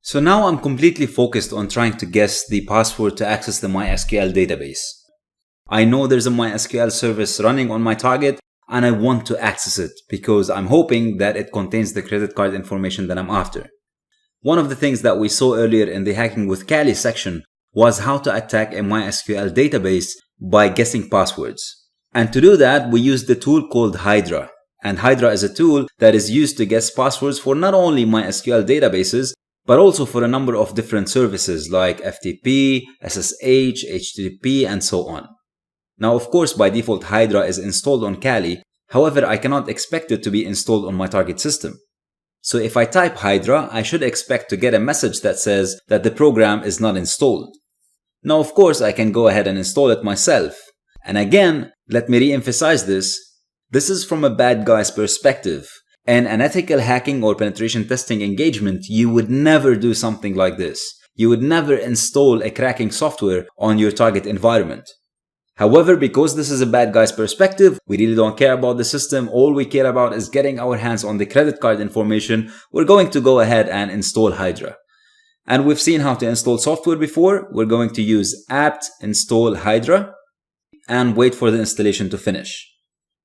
So now I'm completely focused on trying to guess the password to access the MySQL database. I know there's a MySQL service running on my target and I want to access it because I'm hoping that it contains the credit card information that I'm after. One of the things that we saw earlier in the Hacking with Kali section was how to attack a MySQL database by guessing passwords. And to do that, we used the tool called Hydra. And Hydra is a tool that is used to guess passwords for not only MySQL databases, but also for a number of different services like FTP, SSH, HTTP, and so on. Now, of course, by default, Hydra is installed on Kali. However, I cannot expect it to be installed on my target system. So if I type Hydra, I should expect to get a message that says that the program is not installed. Now, of course, I can go ahead and install it myself. And again, let me re-emphasize this. This is from a bad guy's perspective. In an ethical hacking or penetration testing engagement, you would never do something like this. You would never install a cracking software on your target environment. However, because this is a bad guy's perspective, we really don't care about the system. All we care about is getting our hands on the credit card information. We're going to go ahead and install Hydra. And we've seen how to install software before. We're going to use apt install Hydra and wait for the installation to finish.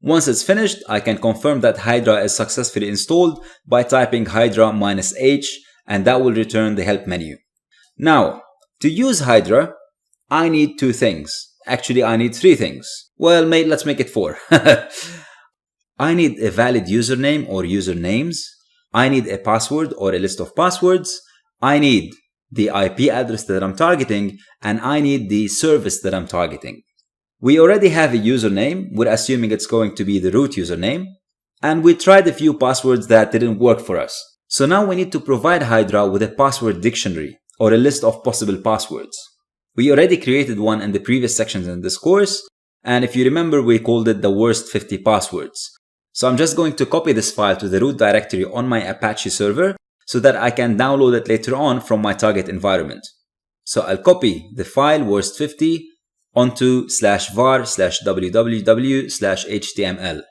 Once it's finished, I can confirm that Hydra is successfully installed by typing Hydra -H, and that will return the help menu. Now, to use Hydra, I need two things. Actually, I need three things. Well, let's make it four. I need a valid username or usernames. I need a password or a list of passwords. I need the IP address that I'm targeting, and I need the service that I'm targeting. We already have a username. We're assuming it's going to be the root username. And we tried a few passwords that didn't work for us. So now we need to provide Hydra with a password dictionary or a list of possible passwords. We already created one in the previous sections in this course. And if you remember, we called it the worst 50 passwords. So I'm just going to copy this file to the root directory on my Apache server so that I can download it later on from my target environment. So I'll copy the file worst 50 onto /var/www/html.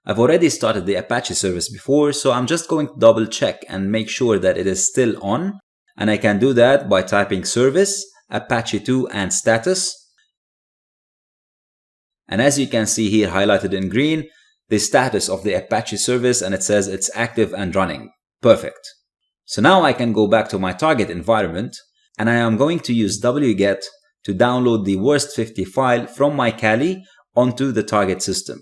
I've already started the Apache service before, so I'm just going to double check and make sure that it is still on. And I can do that by typing service, Apache2 and status. And as you can see here highlighted in green, the status of the Apache service, and it says it's active and running. Perfect. So now I can go back to my target environment and I am going to use wget to download the worst 50 file from my Kali onto the target system.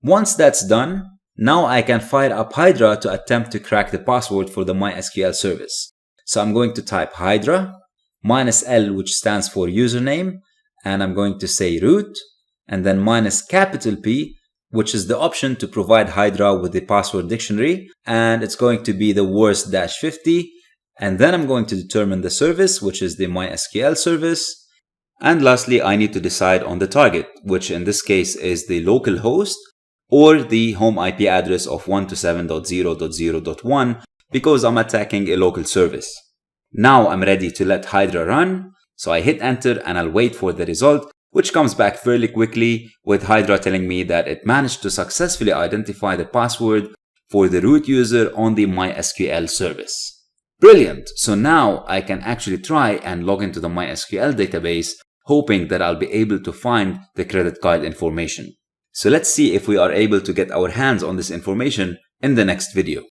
Once that's done, now I can fire up Hydra to attempt to crack the password for the MySQL service. So I'm going to type Hydra -L, which stands for username, and I'm going to say root, and then -P, which is the option to provide Hydra with the password dictionary, and it's going to be the worst -50, and then I'm going to determine the service, which is the MySQL service, and lastly I need to decide on the target, which in this case is the local host or the home IP address of 127.0.0.1 because I'm attacking a local service. Now I'm ready to let Hydra run, so I hit enter and I'll wait for the result, which comes back fairly quickly with Hydra telling me that it managed to successfully identify the password for the root user on the MySQL service. Brilliant! So now I can actually try and log into the MySQL database, hoping that I'll be able to find the credit card information. So let's see if we are able to get our hands on this information in the next video.